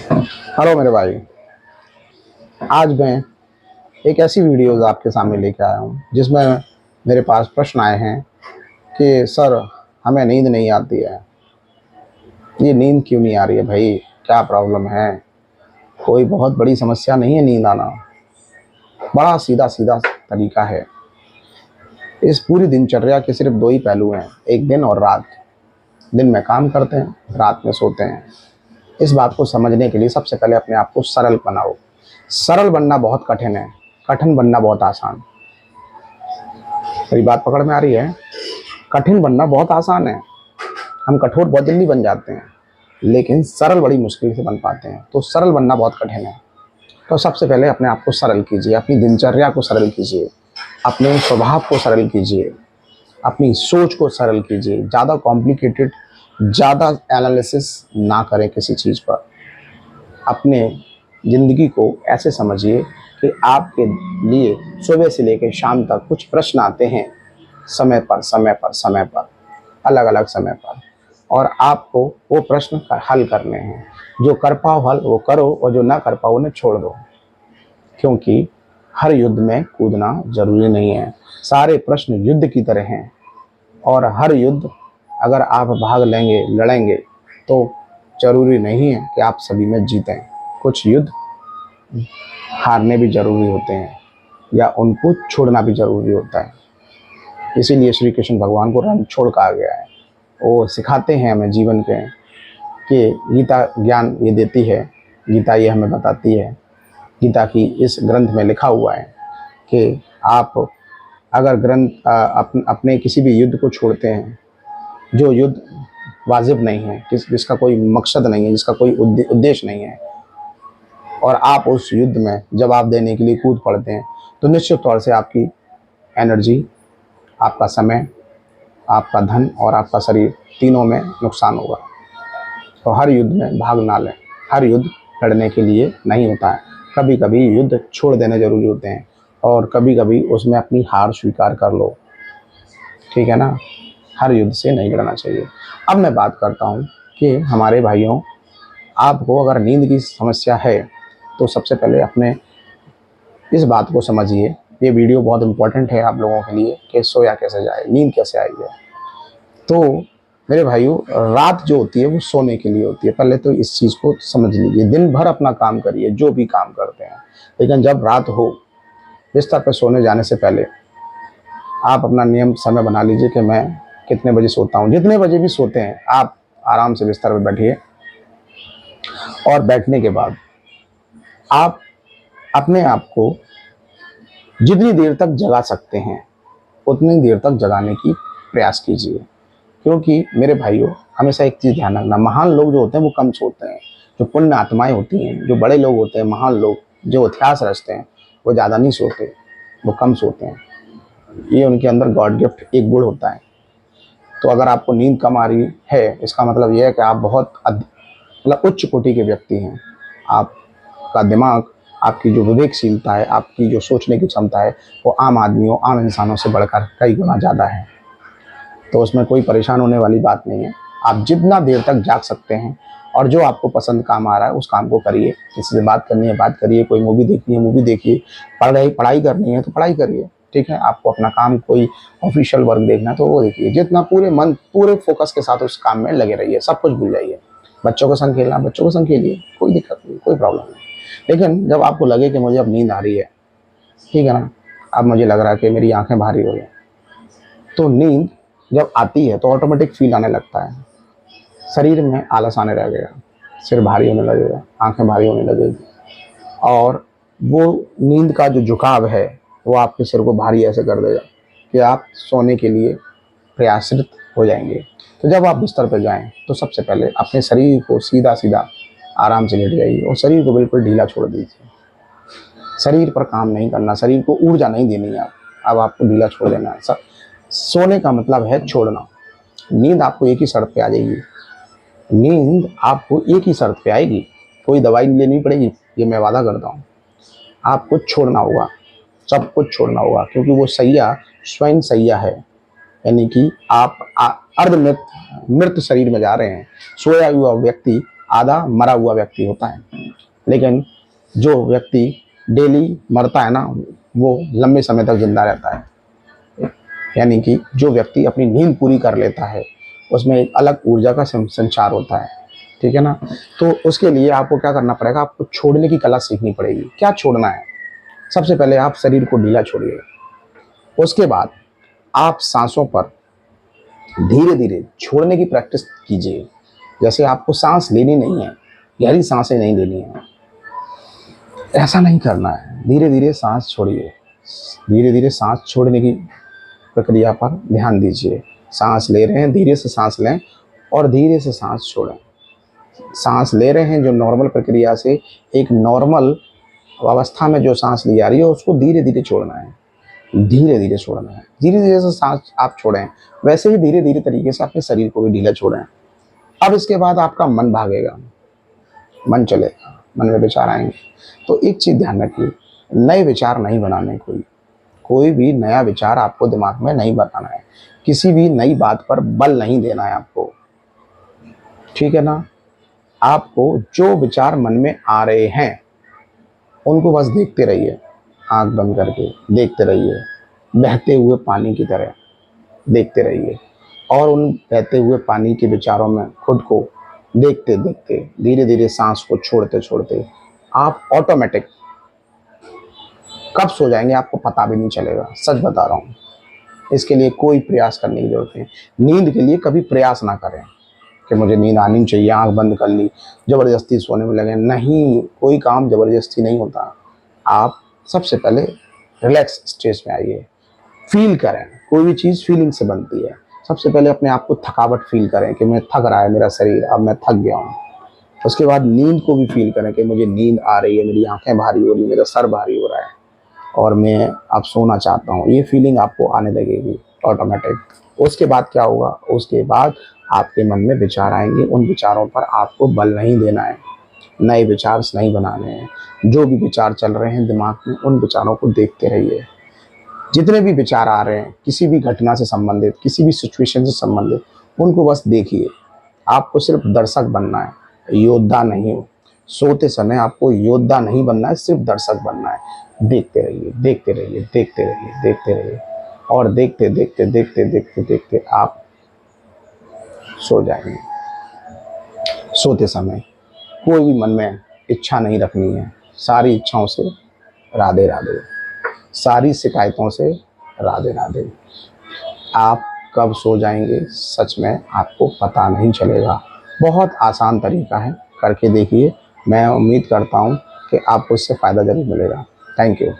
Hello मेरे भाई। आज मैं एक ऐसी वीडियोस आपके सामने लेके आया हूँ जिसमें मेरे पास प्रश्न आए हैं कि सर, हमें नींद नहीं आती है। ये नींद क्यों नहीं आ रही है भाई? क्या प्रॉब्लम है? कोई बहुत बड़ी समस्या नहीं है नींद आना। बड़ा सीधा सीधा तरीका है। इस पूरी दिनचर्या के सिर्फ दो ही पहलू हैं, एक दिन और रात। दिन में काम करते हैं, रात में सोते हैं। इस बात को समझने के लिए सबसे पहले अपने आप को सरल बनाओ। सरल बनना बहुत कठिन है, कठिन बनना बहुत आसान। मेरी बात पकड़ में आ रही है? कठिन बनना बहुत आसान है, हम कठोर बहुत जल्दी बन जाते हैं, लेकिन सरल बड़ी मुश्किल से बन पाते हैं। तो सरल बनना बहुत कठिन है। तो सबसे पहले अपने आप को सरल कीजिए, अपनी दिनचर्या को सरल कीजिए, अपने स्वभाव को सरल कीजिए, अपनी सोच को सरल कीजिए। ज़्यादा कॉम्प्लिकेटेड, ज़्यादा एनालिसिस ना करें किसी चीज़ पर। अपने ज़िंदगी को ऐसे समझिए कि आपके लिए सुबह से लेकर शाम तक कुछ प्रश्न आते हैं, समय पर समय पर समय पर, अलग अलग समय पर, और आपको वो प्रश्न का हल करने हैं। जो कर पाओ हल वो करो, और जो ना कर पाओ उन्हें छोड़ दो। क्योंकि हर युद्ध में कूदना जरूरी नहीं है। सारे प्रश्न युद्ध की तरह हैं, और हर युद्ध अगर आप भाग लेंगे, लड़ेंगे, तो जरूरी नहीं है कि आप सभी में जीतें। कुछ युद्ध हारने भी जरूरी होते हैं, या उनको छोड़ना भी जरूरी होता है। इसीलिए श्री कृष्ण भगवान को रण छोड़ कहा गया है। वो सिखाते हैं हमें जीवन के कि गीता ज्ञान ये देती है, गीता ये हमें बताती है। गीता की इस ग्रंथ में लिखा हुआ है कि आप अगर अपने किसी भी युद्ध को छोड़ते हैं, जो युद्ध वाजिब नहीं है, जिसका कोई मकसद नहीं है, जिसका कोई उद्देश्य नहीं है, और आप उस युद्ध में जवाब देने के लिए कूद पड़ते हैं, तो निश्चित तौर से आपकी एनर्जी, आपका समय, आपका धन और आपका शरीर, तीनों में नुकसान होगा। तो हर युद्ध में भाग ना लें। हर युद्ध लड़ने के लिए नहीं होता है। कभी कभी युद्ध छोड़ देने जरूरी होते हैं, और कभी कभी उसमें अपनी हार स्वीकार कर लो। ठीक है ना? हर युद्ध से नहीं लड़ना चाहिए। अब मैं बात करता हूँ कि हमारे भाइयों, आपको अगर नींद की समस्या है तो सबसे पहले अपने इस बात को समझिए। ये वीडियो बहुत इंपॉर्टेंट है आप लोगों के लिए कि सोया कैसे जाए, नींद कैसे आई है। तो मेरे भाइयों, रात जो होती है वो सोने के लिए होती है। पहले तो इस चीज़ को समझ लीजिए। दिन भर अपना काम करिए, जो भी काम करते हैं, लेकिन जब रात हो, बिस्तर पर सोने जाने से पहले आप अपना नियम समय बना लीजिए कि मैं कितने बजे सोता हूँ। जितने बजे भी सोते हैं, आप आराम से बिस्तर पर बैठिए, और बैठने के बाद आप अपने आप को जितनी देर तक जगा सकते हैं उतनी देर तक जगाने की प्रयास कीजिए। क्योंकि मेरे भाइयों, हमेशा एक चीज़ ध्यान रखना, महान लोग जो होते हैं वो कम सोते हैं। जो पुण्य आत्माएं होती हैं, जो बड़े लोग होते हैं, महान लोग जो इतिहास रचते हैं, वो ज़्यादा नहीं सोते, वो कम सोते हैं। ये उनके अंदर गॉड गिफ्ट एक गुण होता है। तो अगर आपको नींद कम आ रही है, इसका मतलब यह है कि आप बहुत मतलब उच्च कोटि के व्यक्ति हैं। आपका दिमाग, आपकी जो विवेकशीलता है, आपकी जो सोचने की क्षमता है, वो आम आदमियों, आम इंसानों से बढ़कर कई गुना ज़्यादा है। तो उसमें कोई परेशान होने वाली बात नहीं है। आप जितना देर तक जाग सकते हैं, और जो आपको पसंद काम आ रहा है उस काम को करिए। किसी से बात करनी है बात करिए, कोई मूवी देखनी है मूवी देखिए, पढ़ाई करनी है तो पढ़ाई करिए। ठीक है? आपको अपना काम, कोई ऑफिशियल वर्क देखना है तो वो देखिए। जितना पूरे मन, पूरे फोकस के साथ उस काम में लगे रहिए, सब कुछ भूल जाइए। बच्चों के संग खेलना, बच्चों के संग खेलिए, कोई दिक्कत नहीं, कोई प्रॉब्लम नहीं। लेकिन जब आपको लगे कि मुझे अब नींद आ रही है, ठीक है ना, अब मुझे लग रहा है कि मेरी आंखें भारी हो गई, तो नींद जब आती है तो ऑटोमेटिक फील आने लगता है, शरीर में आलस आने लगेगा, सिर भारी होने लगेगा, आंखें भारी होने लगेगी, और वो नींद का जो झुकाव है वो आपके सिर को भारी ऐसे कर देगा कि आप सोने के लिए प्रयासरत हो जाएंगे। तो जब आप बिस्तर पर जाएं तो सबसे पहले अपने शरीर को सीधा सीधा आराम से लेट जाइए, और शरीर को बिल्कुल ढीला छोड़ दीजिए। शरीर पर काम नहीं करना, शरीर को ऊर्जा नहीं देनी है। अब आपको ढीला छोड़ देना है। सोने का मतलब है छोड़ना। नींद आपको एक ही शर्त पे आ जाएगी, नींद आपको एक ही शर्त पे आएगी, कोई दवाई लेनी पड़ेगी, ये मैं वादा करता हूँ। आपको छोड़ना होगा, सब कुछ छोड़ना होगा, क्योंकि वो सैया स्वयं सैया है। यानी कि आप अर्ध मृत शरीर में जा रहे हैं। सोया हुआ व्यक्ति आधा मरा हुआ व्यक्ति होता है। लेकिन जो व्यक्ति डेली मरता है ना, वो लंबे समय तक जिंदा रहता है। यानी कि जो व्यक्ति अपनी नींद पूरी कर लेता है, उसमें एक अलग ऊर्जा का संचार होता है। ठीक है ना। तो उसके लिए आपको क्या करना पड़ेगा, आपको छोड़ने की कला सीखनी पड़ेगी। क्या छोड़ना है? सबसे पहले आप शरीर को ढीला छोड़िए। उसके बाद आप सांसों पर धीरे धीरे छोड़ने की प्रैक्टिस कीजिए। जैसे आपको सांस लेनी नहीं है, गहरी सांसें नहीं लेनी है, ऐसा नहीं करना है। धीरे धीरे सांस छोड़िए। धीरे धीरे सांस छोड़ने की प्रक्रिया पर ध्यान दीजिए। सांस ले रहे हैं, धीरे से सांस लें और धीरे से सांस छोड़ें। सांस ले रहे हैं जो नॉर्मल प्रक्रिया से, एक नॉर्मल अवस्था में जो सांस ली जा रही है, उसको धीरे धीरे छोड़ना है। धीरे धीरे छोड़ना है। धीरे धीरे से सांस आप छोड़ें, वैसे ही धीरे धीरे तरीके से अपने शरीर को भी ढीला छोड़ें। अब इसके बाद आपका मन भागेगा, मन चलेगा, मन में विचार आएंगे। तो एक चीज़ ध्यान रखिए, नए विचार नहीं बनाने। कोई भी नया विचार आपको दिमाग में नहीं बनाना है। किसी भी नई बात पर बल नहीं देना है आपको। ठीक है ना। आपको जो विचार मन में आ रहे हैं उनको बस देखते रहिए, आंख बंद करके देखते रहिए, बहते हुए पानी की तरह देखते रहिए। और उन बहते हुए पानी के विचारों में खुद को देखते देखते धीरे धीरे सांस को छोड़ते छोड़ते आप ऑटोमेटिक कब सो जाएंगे आपको पता भी नहीं चलेगा। सच बता रहा हूँ। इसके लिए कोई प्रयास करने की जरूरत नहीं। नींद के लिए कभी प्रयास ना करें कि मुझे नींद आनी चाहिए, आंख बंद कर ली, ज़बरदस्ती सोने में लगे। नहीं, कोई काम ज़बरदस्ती नहीं होता। आप सबसे पहले रिलैक्स स्टेज में आइए, फील करें। कोई भी चीज़ फीलिंग से बनती है। सबसे पहले अपने आप को थकावट फील करें कि मैं थक रहा है मेरा शरीर, अब मैं थक गया हूँ। उसके बाद नींद को भी फील करें कि मुझे नींद आ रही है, मेरी आंखें भारी हो रही, मेरा सर भारी हो रहा है और मैं अब सोना चाहता हूँ। ये फीलिंग आपको आने लगेगी ऑटोमेटिक। उसके बाद क्या होगा, उसके बाद आपके मन में विचार आएंगे। उन विचारों पर आपको बल नहीं देना है, नए विचार नहीं बनाने हैं। जो भी विचार चल रहे हैं दिमाग में, उन विचारों को देखते रहिए। जितने भी विचार आ रहे हैं किसी भी घटना से संबंधित, किसी भी सिचुएशन से संबंधित, उनको बस देखिए। आपको सिर्फ दर्शक बनना है, योद्धा नहीं। सोते समय आपको योद्धा नहीं बनना है, सिर्फ दर्शक बनना है। देखते रहिए, देखते रहिए, देखते रहिए, देखते रहिए और देखते देखते देखते देखते देखते आप सो जाएंगे। सोते समय कोई भी मन में इच्छा नहीं रखनी है। सारी इच्छाओं से राधे राधे, सारी शिकायतों से राधे राधे। आप कब सो जाएंगे सच में आपको पता नहीं चलेगा। बहुत आसान तरीका है, करके देखिए। मैं उम्मीद करता हूँ कि आपको इससे फ़ायदा ज़रूर मिलेगा। Thank you.